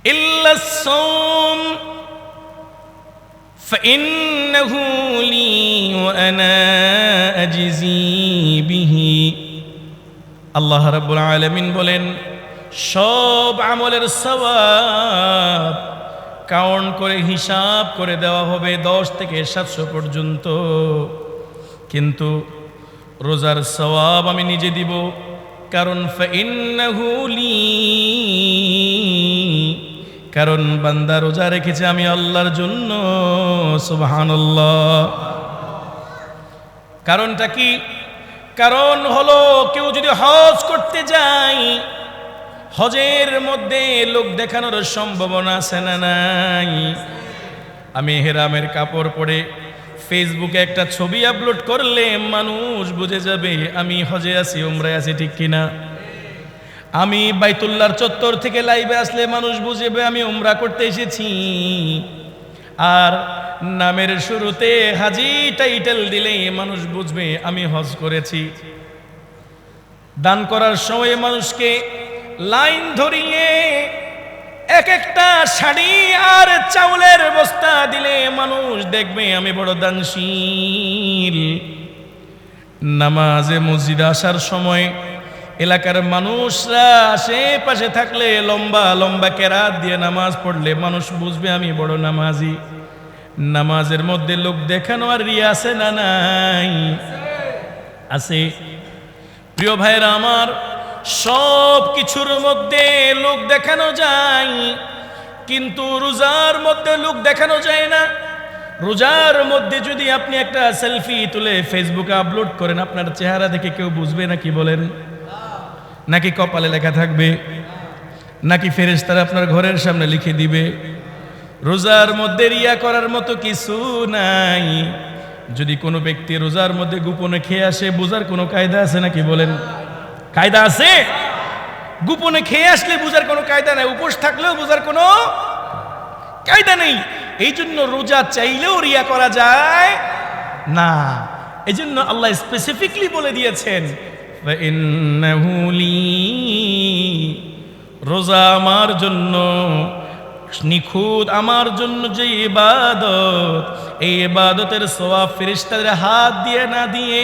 إلا الصوم فإنه لي وأنا أجزي به আল্লাহ রাব্বুল আলামিন বলেন, সব আমলের সওয়াব কাউন্ট করে হিসাব করে দেওয়া হবে 10 থেকে 700 পর্যন্ত, কিন্তু রোজার সওয়াব আমি নিজে দিব। কারণ ফাইন্নাহু লি, কারণ বান্দা রোজা রেখেছে আমি আল্লাহর জন্য। সুবহানাল্লাহ। কারণটা কি? কারণ হলো কেউ যদি হজ করতে যায়, হজের মধ্যে লোক দেখানোর সম্ভাবনা আছে না নাই? আমি হেরামের কাপড় পরে ফেসবুকে একটা ছবি আপলোড করলে মানুষ বুঝে যাবে আমি হজে আছি, উমরায় আছি, ঠিক কিনা? আমি বাইতুল্লাহর চত্বর থেকে লাইভে আসলে মানুষ বুঝবে আমি উমরা করতে এসেছি। আর নামের শুরুতে হাজি টাইটেল দিলেই মানুষ বুঝবে আমি হজ করেছি। দান করার সময় মানুষকে লাইন ধরিয়ে এক একটা শাড়ি আর চাউলের বস্তা দিলে মানুষ দেখবে আমি বড় দানশীল। নামাজে মসজিদে আসার সময় এলাকার মানুষরা আশেপাশে থাকলে লম্বা লম্বা কেরাত দিয়ে নামাজ পড়লে মানুষ বুঝবে আমি বড় নামাজি। নামাজের মধ্যে লোক দেখানো আর রিয়া আছে না নাই? আছে। প্রিয় ভাইরা আমার, সব কিছুর মধ্যে লোক দেখানো যায়, কিন্তু রোজার মধ্যে লোক দেখানো যায় না। রোজার মধ্যে যদি আপনি একটা সেলফি তুলে ফেসবুকে আপলোড করেন, আপনার চেহারা দেখে কেউ বুঝবে নাকি বলেন? নাকি কপালে লেখা থাকবে? নাকি ফেরেশতারা আপনার ঘরের সামনে লিখে দিবে? রোজার মধ্যে রিয়া করার মতো কিছু নাই। যদি কোনো ব্যক্তি রোজার মধ্যে গোপনে খেয়ে আসে, বোঝার কোনো কায়দা আছে নাকি বলেন? কায়দা আছে? গোপনে খেয়ে আসলে বোঝার কোনো কায়দা নাই, উপোস থাকলেও বোঝার কোনো কায়দা নেই। এই জন্য রোজা চাইলেও রিয়া করা যায় না। এই জন্য আল্লাহ স্পেসিফিকলি বলে দিয়েছেন, ফাইন্নাহু লি, রোজা আমার জন্য, নিখুঁত আমার জন্য যে ইবাদত, এই ইবাদতের সওয়াব ফেরেশতাদের হাত দিয়ে না দিয়ে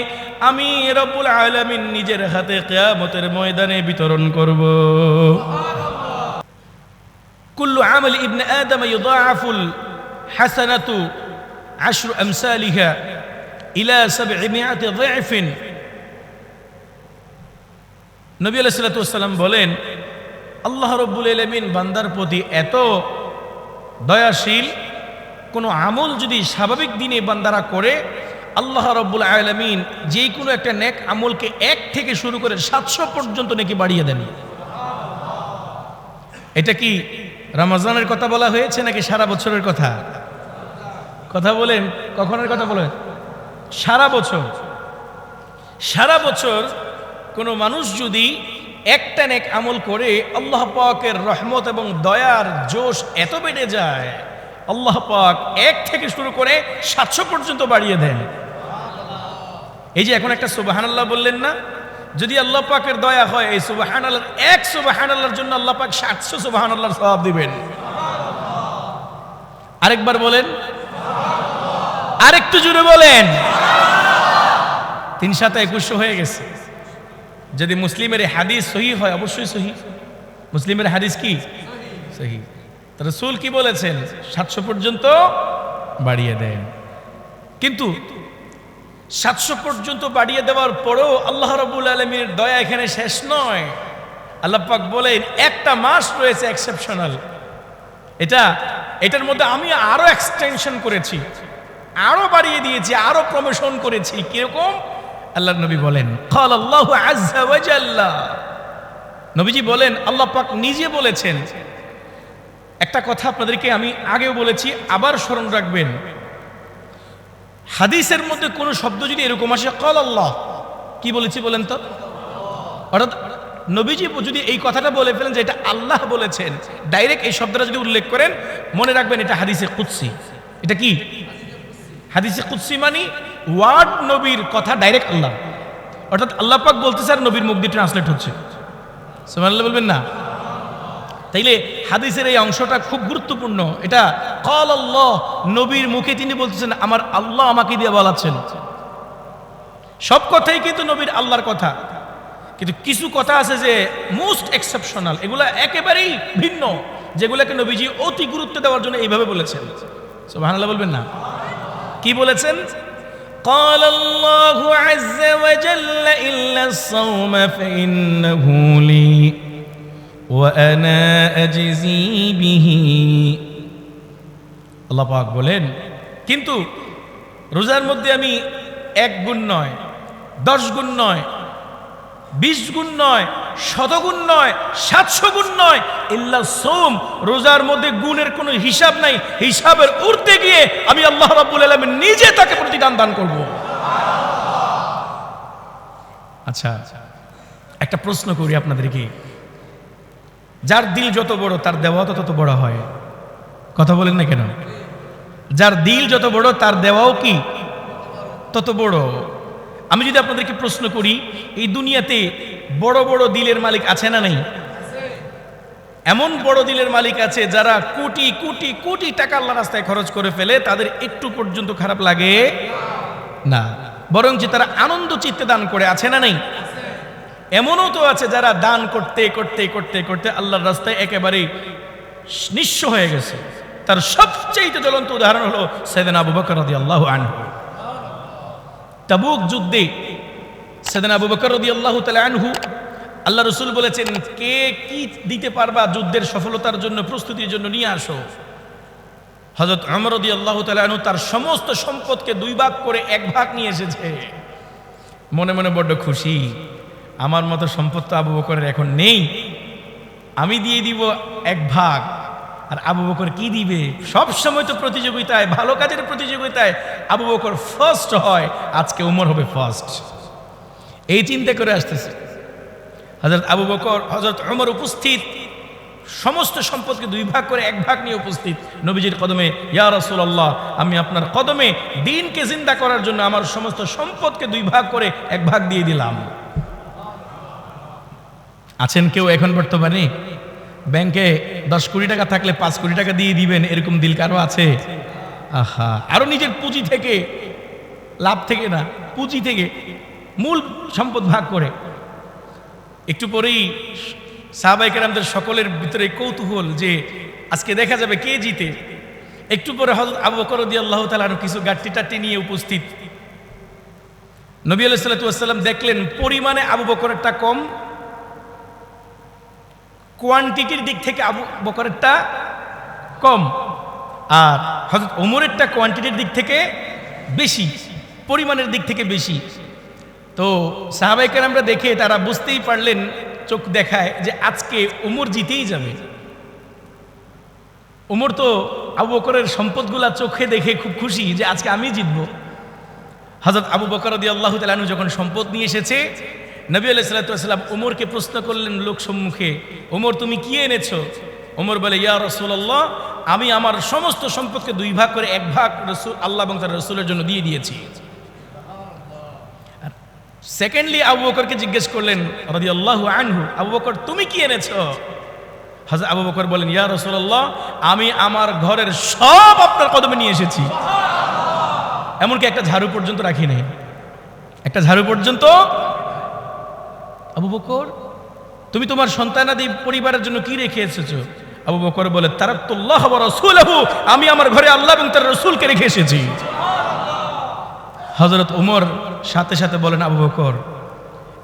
আমি রব্বুল আলামিন নিজের হাতে কিয়ামতের ময়দানে বিতরণ করব। কুল্লু আমাল ইবনে আদম ইউদাআফুল হাসানাতু 10 আমসালিহা ইলা 700 ضعফিন। নবী আলাইহিস সালাতু ওয়াস সালাম বলেন, আল্লাহ রব্বুল আলামিন বান্দার প্রতি এত দয়াশীল, কোনো আমল যদি স্বাভাবিক দিনে বান্দারা করে, আল্লাহ রব্বুল আলামিন যে কোনো একটা নেক আমলকে 1 থেকে শুরু করে 700 পর্যন্ত নেকি বাড়িয়ে দেন। এটা কি রমজানের কথা বলা হয়েছে নাকি সারা বছরের কথা? কথা বলেন, কখনের কথা বলেন? সারা বছর। সারা বছর কোনো মানুষ যদি একটা নেক আমল করে, আল্লাহ পাকের রহমত এবং দয়ার জোশ এত বেড়ে যায়, আল্লাহ পাক 1 থেকে শুরু করে 700 পর্যন্ত বাড়িয়ে দেন। এই যে এখন একটা সুবহানাল্লাহ বললেন না, যদি আল্লাহ পাকের দয়া হয়, এই সুবহানাল্লাহ, এক সুবহানাল্লাহর জন্য আল্লাহ পাক 700 সুবহানাল্লাহর সওয়াব দিবেন। আরেকবার বলেন, আরেকটু জোরে বলেন। 3 × 7 = 2100 হয়ে গেছে। যদি মুসলিমের হাদিস সহি হয়, অবশ্যই সহি। মুসলিমের হাদিস কি সহি? রাসূল কি বলেছেন? 700 পর্যন্ত বাড়িয়ে দেন। কিন্তু 700 পর্যন্ত বাড়িয়ে দেওয়ার পরেও আল্লাহ রাব্বুল আলামিনের দয়া এখানে শেষ নয়। আল্লাহ পাক বলেন একটা মাস রয়েছে এক্সেপশনাল, এটার মধ্যে আমি আরো এক্সটেনশন করেছি, আরো বাড়িয়ে দিয়েছি, আরো প্রমোশন করেছি। কিরকম? আল্লাহর নবী বলেন, ক্বাল আল্লাহু আযজা ওয়া জাল্লা, নবীজি বলেন, আল্লাহ পাক নিজে বলেছেন। একটা কথা আপনাদেরকে আমি আগেও বলেছি, আবার স্মরণ রাখবেন, হাদিসের মধ্যে কোন শব্দ যদি এরকম আসে, ক্বাল আল্লাহ, কি বলেছি বলেন তো? অর্থাৎ নবীজি যদি এই কথাটা বলে ফেলেন যে এটা আল্লাহ বলেছেন, ডাইরেক্ট এই শব্দটা যদি উল্লেখ করেন, মনে রাখবেন এটা হাদিসে কুদসি। এটা কি হাদিসে কুদসি? মানে ওয়ার্ড নবীর কথা ডাইরেক্ট আল্লাহ, অর্থাৎ আল্লাহ পাক বলতেছে আর নবীর মুখ দিয়ে ট্রান্সলেট হচ্ছে। সুবহানাল্লাহ বলবেন না? তাইলে হাদিসের এই অংশটা খুব গুরুত্বপূর্ণ। এটা ক্বাল আল্লাহ, নবীর মুখে তিনি বলতেছেন, আমার আল্লাহ আমাকে দিয়ে বলাচ্ছেন। সব কথাই কিন্তু নবীর আল্লাহর কথা, কিন্তু কিছু কথা আছে যে মোস্ট এক্সেপশনাল, এগুলা একেবারেই ভিন্ন, যেগুলোকে নবীজি অতি গুরুত্ব দেওয়ার জন্য এইভাবে বলেছেন। সুবহানাল্লাহ বলবেন না? কি বলেছেন? قال الله عز وجل إلا الصوم فإنه لي وأنا أجزي به। আল্লাহ পাক বলেন, কিন্তু রোজার মধ্যে আমি 1 গুণ নয়, 10 গুণ নয়, 20 গুণ নয়, 100 গুণ নয়, 700 গুণ নয়, ইল্লা সোম, রোজার মধ্যে গুণের কোনো হিসাব নাই, হিসাবের উর্ধে গিয়ে আমি আল্লাহ রাব্বুল আলামিন নিজে তাকে প্রতিদান দান করব। আচ্ছা, একটা প্রশ্ন করি আপনাদেরকে, যার দিল যত বড় তার দেওয়া তত বড় হয়, কথা বলেন না কেন? যার দিল যত বড় তার দেওয়াও কি তত বড়। আমি যদি আপনাদেরকে প্রশ্ন করি, এই দুনিয়াতে বড় বড় দিলের মালিক আছে না নাই? এমন বড় দিলের মালিক আছে যারা কোটি কোটি কোটি টাকা আল্লাহর রাস্তায় খরচ করে ফেলে, তাদের একটু পর্যন্ত খারাপ লাগে না, বরং যে তারা আনন্দ চিত্তে দান করে, আছে না নাই? এমনও তো আছে যারা দান করতে করতে করতে করতে আল্লাহর রাস্তায় একেবারে নিঃস্ব হয়ে গেছে। তার সবচেয়ে জ্বলন্ত উদাহরণ হলো সাইয়েদনা আবু বকর রাদিয়াল্লাহু আনহু। তাবুক যুদ্ধে সাইয়েদনা আবু বকর রাদিয়াল্লাহু তাআলা আনহু, আল্লাহ রাসূল বলেছেন, কে কি দিতে পারবা যুদ্ধের সফলতার জন্য, প্রস্তুতির জন্য নিয়ে আসো। হযরত ওমর রাদিয়াল্লাহু তাআলা আনহু তার সমস্ত সম্পদকে 2 ভাগ করে 1 ভাগ নিয়ে এসেছে। মনে মনে বড্ড খুশি, আমার মতো সম্পদ তো আবু বকরের এখন নেই, আমি দিয়ে দিব 1 ভাগ। আর আবু বকর কি দিবে? সব সময় তো প্রতিযোগিতায়, ভালো কাজের প্রতিযোগিতায় আবু বকর ফার্স্ট হয়, আজকে ওমর হবে ফার্স্ট, এই চিন্তা করে আসতেছে। হযরত আবু বকর, হযরত ওমর উপস্থিত, সমস্ত সম্পদকে 2 ভাগ করে 1 ভাগ নিয়ে উপস্থিত নবীজির কদমে। ইয়া রাসূলুল্লাহ, আমি আপনার কদমে দ্বীনকে জিন্দা করার জন্য আমার সমস্ত সম্পদকে 2 ভাগ করে 1 ভাগ দিয়ে দিলাম। আছেন কেউ এখন বর্তমানে ব্যাংকে 10 কোটি টাকা থাকলে 5 কোটি টাকা দিয়ে দিবেন, এরকম দিল কারো আছে? আহা, আরো নিজের পুঁজি থেকে, লাভ থেকে না, পুঁজি থেকে মূল সম্পদ ভাগ করে। একটু পরেই সাহাবায়ে কেরামদের সকলের ভিতরে কৌতূহল যে আজকে দেখা যাবে কে জিতে। একটু পরে হযরত আবু বকর রাদিয়াল্লাহু তাআলা কিছু গাট্টি টাট্টি নিয়ে উপস্থিত। নবী আলাইহিস সালাতু ওয়াস সালাম দেখলেন পরিমাণে আবু বকরেরটা কম, কোয়ান্টিটির দিক থেকে আবু বকরেরটা কম, আর হযরত ওমরেরটা কোয়ান্টিটির দিক থেকে বেশি, পরিমাণের দিক থেকে বেশি। তো সাহাবায়ে কেরামরা দেখে তারা বুঝতেই পারলেন, চোখ দেখায়, যে আজকে ওমর জিতেই যাবে। ওমর তো আবু বকরের সম্পদগুলা চোখে দেখে খুব খুশি যে আজকে আমি জিতবো। হযরত আবু বকর রাদিয়াল্লাহু তাআলা আনহু যখন সম্পদ নিয়ে এসেছে, নবী আলাইহিস সালাতু ওয়াস সালাম ওমরকে প্রশ্ন করলেন লোক সম্মুখে, ওমর তুমি কি এনেছো? ওমর বলে, ইয়া রাসূলুল্লাহ, আমি আমার সমস্ত সম্পদকে 2 ভাগ করে 1 ভাগ রাসূল আল্লাহ এবং তার রাসূলের জন্য দিয়ে দিয়েছি। সেকেন্ডলি আবু বকরকে জিজ্ঞেস করলেন রাদিয়াল্লাহু আনহু, আবু বকর তুমি কি এনেছো? হযরত আবু বকর বলেন, ইয়া রাসূলুল্লাহ, আমি আমার ঘরের সব আপনার কদমে নিয়ে এসেছি, এমনকি একটা ঝাড়ু পর্যন্ত রাখি নাই, একটা ঝাড়ু পর্যন্ত। আবু বকর, তুমি তোমার সন্তানাদি পরিবারের জন্য কি রেখে এসেছো? আবু বকর বলে, তারাকতুল্লাহ ওয়া রাসূলাহু, আমি আমার ঘরে আল্লাহ এবং তার রাসূলকে রেখে এসেছি। হযরত ওমর সাথে সাথে বলেন, আবু বকর,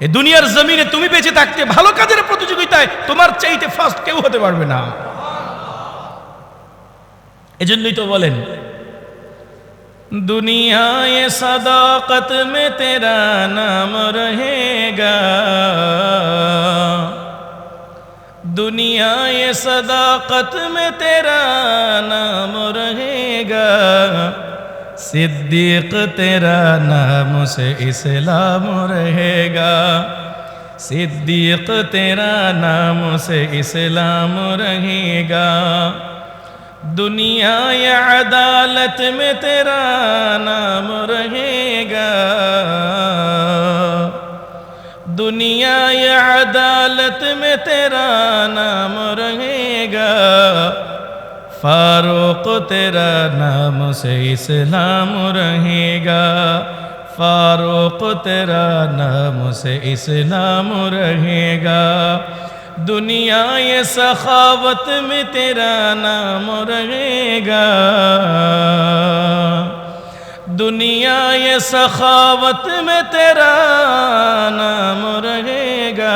এই দুনিয়ার জমিনে তুমি বেঁচে থাকতে ভালো কাজের প্রতিযোগিতায় তোমার চাইতে ফার্স্ট কেউ হতে পারবে না। এজন্যই তো বলেন, दुनिया ये सदाकत में तेरा नाम रहेगा, दुनिया ये सदाकत में तेरा नाम रहेगा, सिद्दीक तेरा नाम से इस्लाम रहेगा, सिद्दीक तेरा नाम से इस्लाम रहेगा, दुनिया या अदालत में तेरा नाम रहेगा, दुनिया ये अदालत में तेरा नाम रहेगा, फारूक तेरा नाम से इस्लाम रहेगा, फारूक तेरा नाम से इस्लाम रहेगा। दुनिया ये सखावत में तेरा नाम रहेगा, दुनिया ये सखावत में तेरा नाम रहेगा,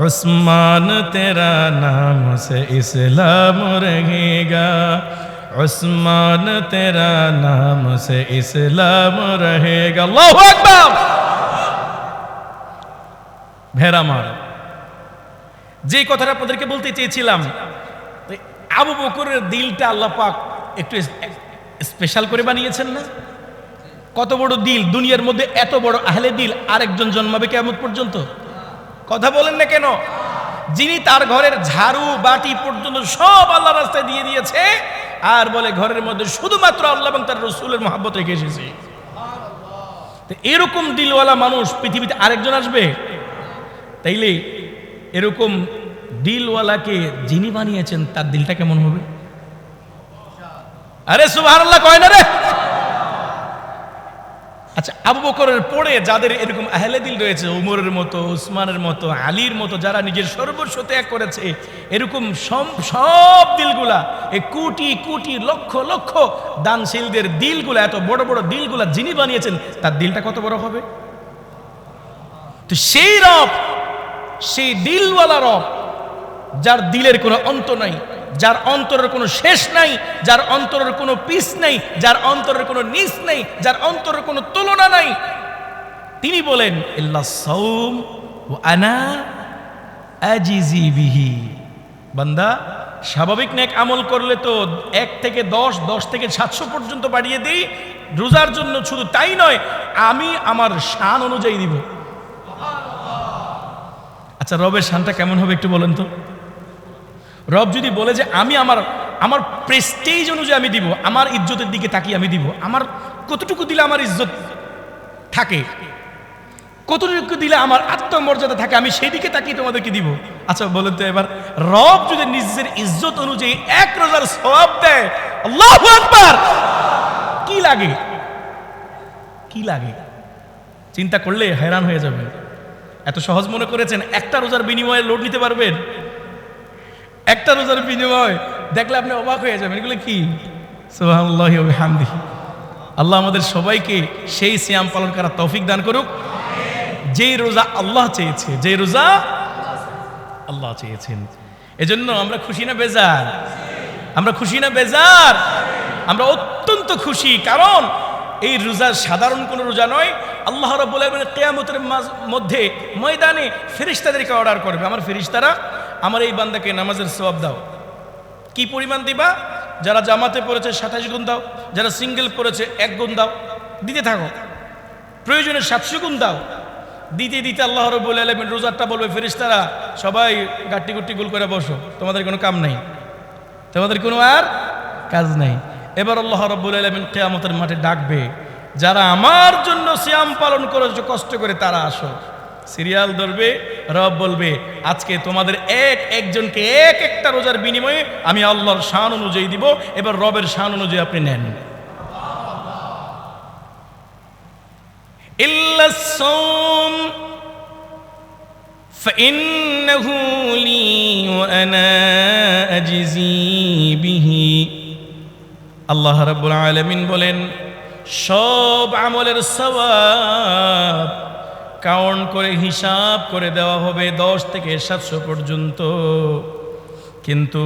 उस्मान तेरा नाम से इस्लाम रहेगा, उस्मान तेरा नाम से इस्लाम रहेगा। अल्लाहु আকবার। ভেড়া মার যে কথাটা আপনাদেরকে বলতে চেয়েছিলাম, আবু বকরের দিলটা আল্লাহ পাক একটু স্পেশাল করে বানিয়েছেন না? কত বড় দিল! দুনিয়ার মধ্যে এত বড় আহলে দিল আরেকজন জন্মাবে কিয়ামত পর্যন্ত? কথা বলেন না কেন? যিনি তার ঘরের ঝাড়ু বাটি পর্যন্ত সব আল্লাহর রাস্তায় দিয়ে দিয়েছে, আর বলে ঘরের মধ্যে শুধুমাত্র আল্লাহ এবং তার রাসূলের মহব্বত রেখে এসেছে। তো এরকম দিলওয়ালা মানুষ পৃথিবীতে আরেকজন আসবে? তাইলে এরকম দিলওয়ালাকে যিনি বানিয়েছেন তার দিলটা কেমন হবে? আরে সুবহানাল্লাহ কয় না রে? আচ্ছা, আবু বকরের পরে যাদের এরকম আহলে দিল রয়েছে, উমরের মতো, উসমানের মতো, আলীর মতো, যারা নিজের সর্বস্ব ত্যাগ করেছে, এরকম সব দিলগুলা, এই কোটি কোটি লক্ষ লক্ষ দানশীলদের দিলগুলা, এত বড় বড় দিলগুলা যিনি বানিয়েছেন তার দিলটা কত বড় হবে? তো সেই রব, সেই দিলওয়ালা রব, যার দিলের কোনো অন্ত নাই, যার অন্তরের কোনো শেষ নাই, যার অন্তরের কোনো পিস নাই, যার অন্তরের কোনো নিচ নাই, যার অন্তরের কোনো তুলনা নাই, তিনি বলেন ইল্লা সাওম ওয়া আনা আজিজি বিহি। বান্দা, স্বাভাবিক নেক আমল করলে তো 1 থেকে 10, 10 থেকে 700 পর্যন্ত বাড়িয়ে দেই। রোজার জন্য শুধু তাই নয়, আমি আমার শান অনুযায়ী দিব। আচ্ছা, রবের শানটা কেমন হবে একটু বলেন তো? রব যদি বলে যে আমি আমার প্রেস্টিজ অনুযায়ী আমি দিব, আমার ইজ্জতের দিকে তাকিয়ে আমি দিব, আমার কতটুকু দিলে আমার ইজ্জত থাকে, কতটুকু দিলে আমার আত্মমর্যাদা থাকে, আমি সেই দিকে তাকিয়ে তোমাদেরকে দিব। আচ্ছা বলেন তো এবার, রব যদি নিজের ইজ্জত অনুযায়ী 1 রোজার সওয়াব দেয়, আল্লাহু আকবার, কি লাগে? কি লাগে? চিন্তা করলে हैरान হয়ে যাবেন। এত সহজ মনে করেছেন একটা রোজার বিনিময়ে লোড নিতে পারবেন? একটা রোজার বিনিময় দেখলে আপনি অবাক হয়ে যাবেন। এগুলো কি? সুবহানাল্লাহি ওয়া বিহামদিহি। আল্লাহ আমাদের সবাইকে সেই সিয়াম পালন করার তৌফিক দান করুক, যেই রোজা আল্লাহ চেয়েছে, যেই রোজা আল্লাহ চেয়েছেন। এজন্য আমরা খুশি না বেজার? আমরা খুশি না বেজার? আমরা অত্যন্ত খুশি, কারণ এই রোজা সাধারণ কোনো রোজা নয়। আল্লাহ রাব্বুল আলামিন কিয়ামতের মধ্যে ময়দানে ফেরেশতাদেরকে অর্ডার করবে, আমার ফেরেশতারা আমার এই বান্দাকে নামাজের সওয়াব দাও। কি পরিমাণ দিবা? যারা জামাতে পড়েছে 27 গুণ দাও, যারা সিঙ্গেল পড়েছে 1 গুণ দাও, দিতে থাকো, প্রয়োজনে 700 গুণ দাও। দিতে দিতে আল্লাহ রাব্বুল আলামিন রোজারটা বলবে, ফেরেশতারা সবাই গাট্টি গুট্টি গোল করে বসো, তোমাদের কোনো কাম নাই, তোমাদের কোনো আর কাজ নাই। এবার আল্লাহ রাব্বুল আলামিন কিয়ামতের মাঠে ডাকবে, যারা আমার জন্য সিয়াম পালন করেছো কষ্ট করে, তারা আসো। সিরিয়াল ধরবে, রব বলবে, আজকে তোমাদের একজনকে একটা রোজার বিনিময়ে আমি আল্লাহর শান অনুযায়ী দিব। এবার রবের শান অনুযায়ী আপনি নেন। ইল্লাস সাওম ফাইন্নাহু লি ওয়া আনা আজজি বিহি। আল্লাহ রাব্বুল আলামিন বলেন, সব আমলের সওয়াব কাউন্ট করে হিসাব করে দেওয়া হবে 10 থেকে 700 পর্যন্ত, কিন্তু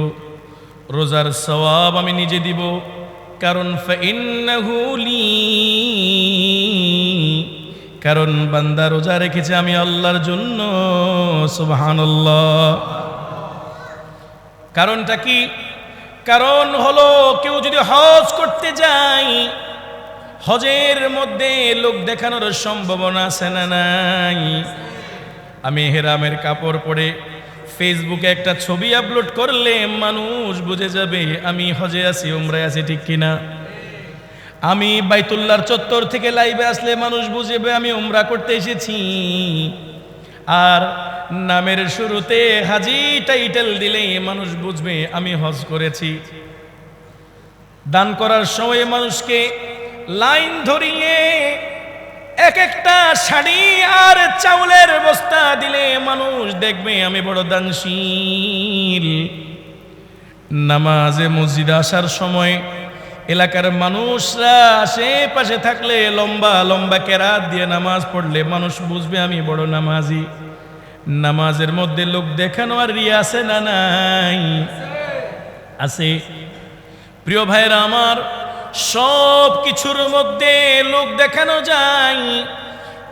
রোজার সওয়াব আমি নিজে দিব। কারণ ফাইন্নাহু লি, কারণ বান্দা রোজা রেখেছে আমি আল্লাহর জন্য। সুবহানাল্লাহ। কারণটা কি? কারণ হলো, কেউ যদি হজ করতে যায়, হজের মধ্যে লোক দেখানোর সম্ভাবনা আছে না নাই? আমি হেরামের কাপড় পরে ফেসবুকে একটা ছবি আপলোড করলে মানুষ বুঝে যাবে আমি হজে আছি, উমরায় আছি, ঠিক কিনা? আমি বাইতুল্লাহর চত্বর থেকে লাইভে আসলে মানুষ বুঝবে আমি উমরা করতে এসেছি। আর নামের শুরুতে হাজি টাইটেল দিলেই মানুষ বুঝবে আমি হজ করেছি। দান করার সময় মানুষকে লাইন ধরিয়ে এক একটা শাড়ি আর চাউলের বস্তা দিলে মানুষ দেখবে আমি বড় দানশীল। নামাজে মসজিদে আসার সময় এলাকার মানুষরা আশেপাশে থাকলে লম্বা লম্বা কেরাত দিয়ে নামাজ পড়লে মানুষ বুঝবে আমি বড় নামাজি। নামাজের মধ্যে লোক দেখানো আর রিয়া আছে না নাই? আছে। প্রিয় ভাইরা আমার, সব কিছুর মধ্যে লোক দেখানো যায়,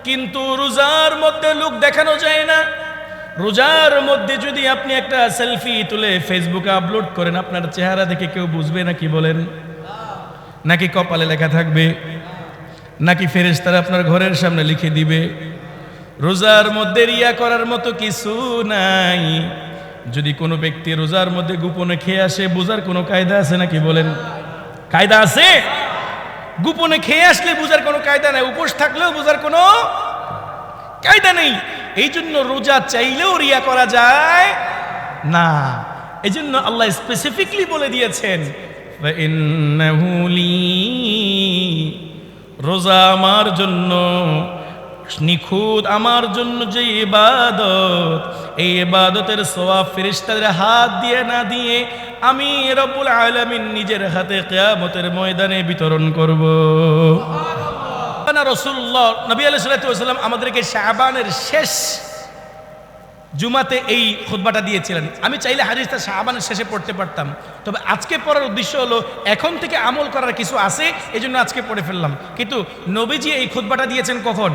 কিন্তু রোজার মধ্যে লোক দেখানো যায় না। রোজার মধ্যে যদি আপনি একটা সেলফি তুলে ফেসবুকে আপলোড করেন, আপনার চেহারা দেখে কেউ বুঝবে নাকি বলেন? নাকি কপালে লেখা থাকবে? নাকি ফেরেশতারা আপনার ঘরের সামনে লিখে দিবে? রোজার মধ্যে রিয়া করার মতো কিছু নাই। যদি কোনো ব্যক্তি রোজার মধ্যে গোপনে খেয়ে আসে, বোঝার কোনো কায়দা আছে নাকি বলেন? কায়দা আছে? গোপনে খেয়ে আসলে বোঝার কোনো কায়দা নাই, উপোস থাকলেও বোঝার কোনো কায়দা নেই। এই জন্য রোজা চাইলেও রিয়া করা যায় না। এই জন্য আল্লাহ স্পেসিফিকলি বলে দিয়েছেন, ফাইন্নাহু লি, রোজা আমার জন্য নিখুঁত, আমার জন্য যে ইবাদত, এই ইবাদতের সওয়াব ফেরেশতাদের হাত দিয়ে না দিয়ে আমি রব্বুল আলামিন নিজের হাতে কিয়ামতের ময়দানে বিতরণ করব। রাসূলুল্লাহ নবী আলাইহিস সালাতু ওয়াস সালাম আমাদেরকে শাবানের শেষ জুমাতে এই খুতবাটা দিয়েছিলেন। আমি চাইলে হাদিসটা শাবানের শেষে পড়তে পারতাম, তবে আজকে পড়ার উদ্দেশ্য হলো এখন থেকে আমল করার কিছু আছে, এজন্য আজকে পড়ে ফেললাম। কিন্তু নবীজি এই খুতবাটা দিয়েছেন কখন?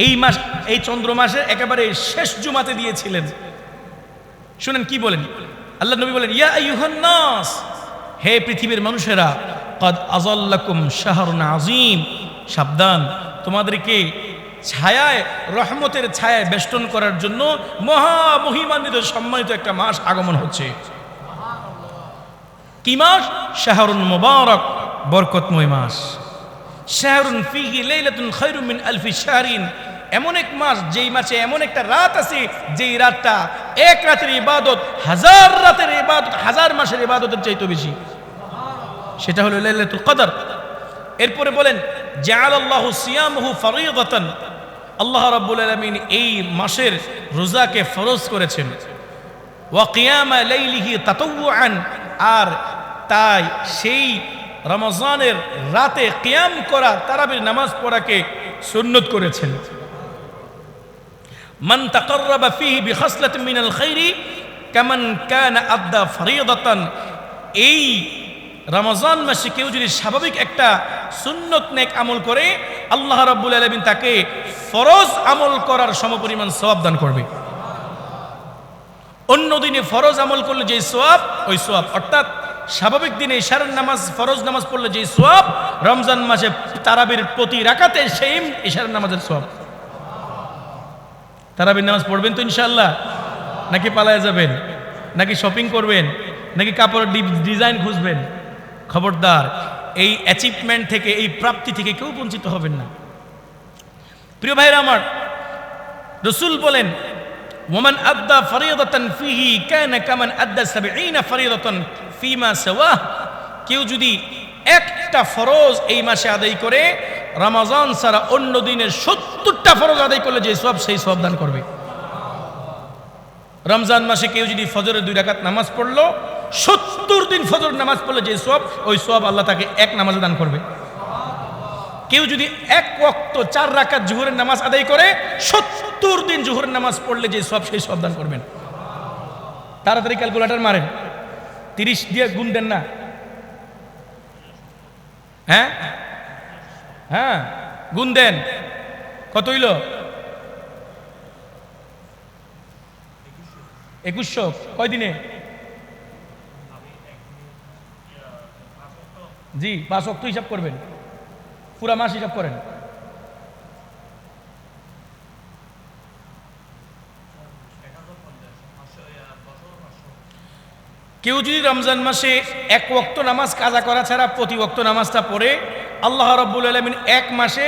এই মাস, এই চন্দ্র মাসের একেবারে শেষ জুমাতে দিয়েছিলেন। শুনেন কি বলেন। আল্লাহ নবী বলেন, ইয়া আইয়ুহান নাস, হে পৃথিবীর মানুষেরা, ক্বাদ আযাল্লাকুম শাহরুন আযীম, সাবধান, তোমাদেরকে ছায়ায়, রহমতের ছায়ায় বেষ্টন করার জন্য মহামহিমান্বিত সম্মানিত একটা মাস আগমন হচ্ছে। কি মাস? শাহরুন মুবারক, বরকতময় মাস। শাহরুন ফীহি লাইলাতুন খায়রুম মিন আলফি শাহরিন, এমন এক মাস যেই মাসে এমন একটা রাত আছে যেই রাতটা এক রাতের ইবাদত হাজার রাতের ইবাদত, হাজার মাসের ইবাদতের চাইতে বেশি। সেটা হলো লাইলাতুল কদর। এরপরে বলেন, জাআলাল্লাহু সিয়ামাহু ফরিদাতান, আল্লাহ রাব্বুল আলামিন এই মাসের রোজাকে ফরজ করেছেন। ওয়া কিয়ামা লাইলিহি তাতাওয়ুআন, আর তাই সেই রমজানের রাতে কিয়াম করা, তারাবির নামাজ পড়াকে সুন্নত করেছেন। মান তাকাররাবা ফীহি বিখাসলাতিন মিনাল খায়রি কামান কানা আদা ফরিদাতান, এই রমজান মাসে কেউ যদি স্বাভাবিক একটা সুন্নত নেক আমল করে, আল্লাহ রাব্বুল আলামিন তাকে ফরজ আমল করার সমপরিমাণ সওয়াব দান করবে। অন্য দিনে ফরজ আমল করলে যে সওয়াব, ওই সওয়াব, অর্থাৎ স্বাভাবিক দিনে ইশারার নামাজ, ফরজ নামাজ পড়লে যে সওয়াব, রমজান মাসে তারাবির প্রতি রাকাতে সেই ইশারার নামাজের সওয়াব। তারাবির নামাজ পড়বেন তো ইনশাআল্লাহ? নাকি পালায় যাবেন? নাকি শপিং করবেন? নাকি কাপড়ের ডিজাইন খুঁজবেন? খবরদার, এই অ্যাচিভমেন্ট থেকে, এই প্রাপ্তি থেকে কেউ বঞ্চিত হবেন না। প্রিয় ভাইরা আমার, রাসূল বলেন, ওমান আদ্দা ফরিদাতান ফীহি কানা কামান আদ্দা ৭০ ফরিদাতান ফীমা সাওয়াহ, কেউ যদি একটা ফরজ এই মাসে আদায় করে, রমজান ছাড়া অন্য দিনের ৭০টা ফরজ আদায় করলে যে সওয়াব, সেই সওয়াব দান করবে। রমজান মাসে কেউ যদি ফজরের 2 রাকাত নামাজ পড়লো, ৭০ দিন ফজর নামাজ পড়লে যে সওয়াব, ওই সওয়াব আল্লাহ তাকে এক নামাজে দান করবে। কেউ যদি এক ওয়াক্ত 4 রাকাত জোহরের নামাজ আদায় করে, ৭০ দিন জোহরের নামাজ পড়লে যে সওয়াব, সেই সওয়াব দান করবেন। তাড়াতাড়ি ক্যালকুলেটর মারেন, 30 দিয়ে গুণ দেন না? হ্যাঁ হ্যাঁ, গুণ দেন। কত হইল? 2100। কয় দিনে? জি, 5 ওয়াক্ত হিসাব করবেন, পুরা মাস হিসাব করেন। কেউ যদি রমজান মাসে এক ওয়াক্ত নামাজ কাজা করা ছাড়া প্রতি ওয়াক্ত নামাজটা পড়ে, আল্লাহ রাব্বুল আলামিন এক মাসে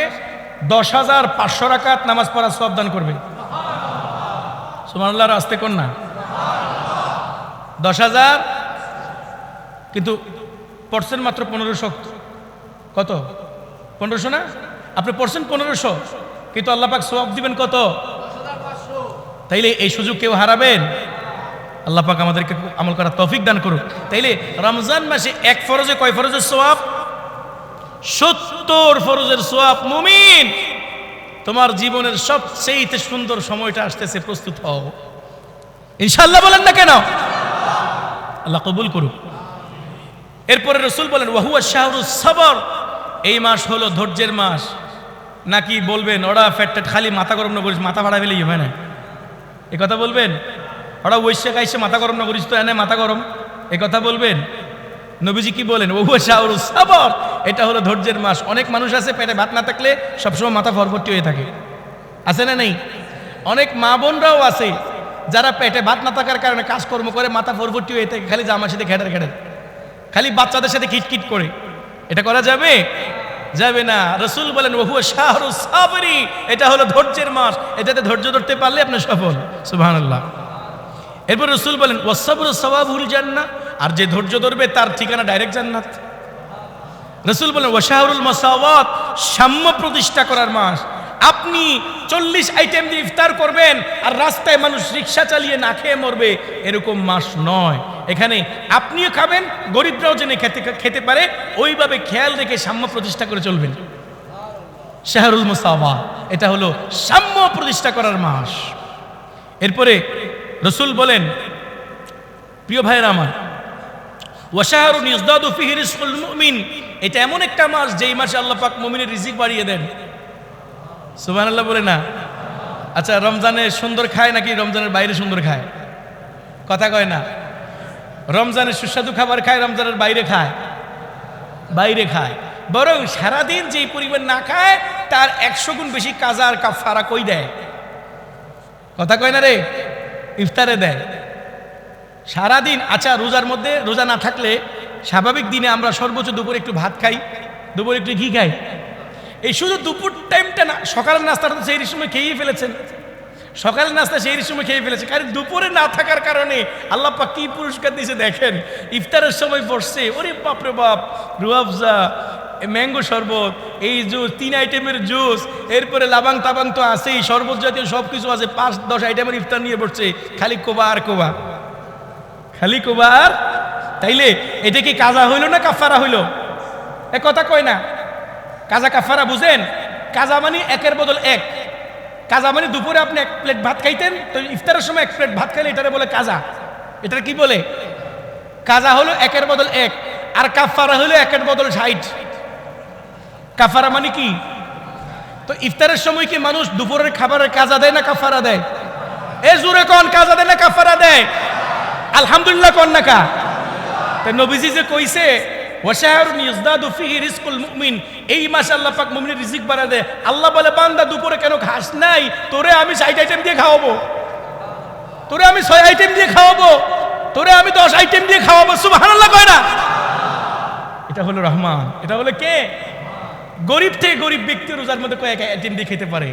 10,500 রাকাত নামাজ পড়ার সওয়াব দান করবেন। সুবহানাল্লাহ, আস্তে কোন না, 10,000 কিন্তু পড়ছেন মাত্র 1500। কত? 1500 না? আপনি পড়ছেন 1500, কিন্তু আল্লাহ পাক সওয়াব দিবেন কত? তাইলে এই সুযোগ কেউ হারাবেন? আল্লাহ পাক আমাদেরকে আমল করার তৌফিক দান করুক। তাইলে রমজান মাসে এক ফরজে কয় ফরজের সওয়াব? 70 ফরজের সওয়াব। মুমিন, তোমার জীবনের সবচেয়ে সুন্দর সময়টা আসতেছে, প্রস্তুত হও ইনশাআল্লাহ। বলেন না কেন? আল্লাহ কবুল করুক। এরপরে রাসূল বলেন ওয়াহুয়া শাহরুস সবর, এই মাস হলো ধৈর্যের মাস। নাকি বলবেন ওরা ফ্যাট খালি মাথা গরম না করিস, মাথা ভাড়া ফেলেই হয় না, এ কথা বলবেন? ওরা ওইসে গাইছে মাথা গরম না করিস তো এনে মাথা গরম, এ কথা বলবেন? নবীজি কি বলেন? ওয়াহুয়া শাহরুস সবর, এটা হলো ধৈর্যের মাস। অনেক মানুষ আছে পেটে ভাত না থাকলে সবসময় মাথা ফরফরটি হয়ে থাকে, আছে না নেই? অনেক মা বোনরাও আছে যারা পেটে ভাত না থাকার কারণে কাজকর্ম করে মাথা ফরফরটি হয়ে থাকে, খালি জামার সাথে খেটার খেটার, খালি বাচ্চাদের সাথে কিটকিট করে। এটা করা যাবে? যাবে না। রাসূল বলেন ওয়াহুয়া শাহরুস সাবরি, এটা হলো ধৈর্যের মাস, এটাতে ধৈর্য ধরতে পারলে আপনি সফল। সুবহানাল্লাহ। এরপর রাসূল বলেন ওয়াসসাবরু সাওয়াবুল জান্নাহ, আর যে ধৈর্য ধরবে তার ঠিকানা ডাইরেক্ট জান্নাত। রাসূল বলেন ওয়াশাহরুল মাসাওয়াত, সাম্য প্রতিষ্ঠা করার মাস। আপনি 40 আইটেম দিয়ে ইফতার করবেন আর রাস্তায় মানুষ রিকশা চালিয়ে না খেয়ে মরবে, এরকম মাস নয়। এখানে আপনিও খাবেন, গরিবরাও যেন খেতে পারে, ওইভাবে খেয়াল রেখে সাম্য প্রতিষ্ঠা করে চলবেন। শাহরুল মুসাওয়াত, এটা হলো সাম্য প্রতিষ্ঠা করার মাস। এরপরে রাসূল বলেন প্রিয় ভাইয়েরা আমার, ওয়াশাহরুন ইজদাদু ফিহি রিজকুল মুমিন, এটা এমন একটা মাস যেই মাসে আল্লাহ পাক মুমিনের রিজিক বাড়িয়ে দেন। সুবহানাল্লাহ বলে না? আচ্ছা, রমজানে সুন্দর খায় নাকি রমজানের বাইরে সুন্দর খায়? কথা কয় না। রমজানে সুস্বাদু খাবার খায়, রমজানের বাইরে খায়? বাইরে খায়। বরং সারাদিন যেই পরিমাণ না খায় তার 100 গুণ বেশি কাজা আর কাফারা কই দেয়? কথা কয় না রে? ইফতারে দেয়। সারাদিন, আচ্ছা রোজার মধ্যে রোজা না থাকলে স্বাভাবিক দিনে আমরা সর্বোচ্চ দুপুরে একটু ভাত খাই, দুপুরে একটু ঘি খাই। এই শুধু দুপুর টাইমটা না, সকালের নাস্তাটা তো সেই সময় খেয়েই ফেলেছেন, সকালের নাস্তা সেই সময় খেয়ে ফেলেছে। কারণ দুপুরে না থাকার কারণে আল্লাহ পাক কি পুরস্কার দিয়েছে দেখেন। ইফতারের সময় বসছে, ওরে বাপরে বাপ, রুয়াফজা, ম্যাঙ্গো শরবত, এই জুস, 3 আইটেমের জুস, এরপরে লাবাং তাবাং তো আছেই, শরবত জাতীয় সব কিছু আছে, 5-10 আইটেমের ইফতার নিয়ে বসছে, খালি কোবা আর কোবা, খালি কোবা আর। তাইলে এটা কি কাজা হইল না কাফারা হইল? এ কথা কয় না। কাজা কাফারা বুঝেন? কাজা মানে 1-এর বদল 1। কাজা মানে দুপুরে আপনি 1 প্লেট ভাত খাইতেন, তো ইফতারের সময় 1 প্লেট ভাত খাইলে এটারে বলে কাজা। এটার কি বলে? কাজা হলো 1-এর বদল 1, আর কাফারা হলো 1-এর বদল 60। কাফারা মানে কি? তো ইফতারের সময় কি মানুষ দুপুরের খাবারের কাজা দেয় না কাফারা দেয়? এ জোরে কোন, কাজা দেয় না কাফারা দেয়? আলহামদুলিল্লাহ কোন না কা? তাই নবীজি যে কইছে ওয়াশাহরুন ইজদাদু ফিহি রিজকুল মুমিন, এই মাসে আল্লাহ পাক মুমিনের রিজিক বাড়ায় দেয়। আল্লাহ বলে বান্দা দুপুরে কেন খাস নাই? তোরে আমি 60 আইটেম দিয়ে খাওয়াবো, তোরে আমি 6 আইটেম দিয়ে খাওয়াবো, তোরে আমি 10 আইটেম দিয়ে খাওয়াবো। সুবহানাল্লাহ কয় না? এটা হলো রহমান। এটা হলো কে? গরিব থেকে গরিব ব্যক্তি রোজার মধ্যে কয়েক আইটেম দিয়ে খেতে পারে,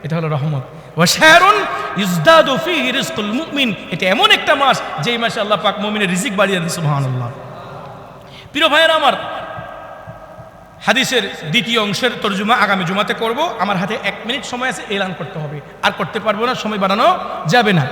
এটা হলো রহমত। ওয়াশাহরুন ইজদাদু ফিহি রিজকুল মুমিন, এটা এমন একটা মাস যেই মাসে আল্লাহ পাক মুমিনের রিজিক বাড়িয়ে দেয়। সুবহানাল্লাহ। প্রিয় ভাইয়েরা আমার, হাদিসের দ্বিতীয় অংশের তরজমা আগামী জুমাতে করব। আমার হাতে 1 মিনিট সময় আছে, এলান করতে হবে, আর করতে পারবো না, সময় বাড়ানো যাবে না।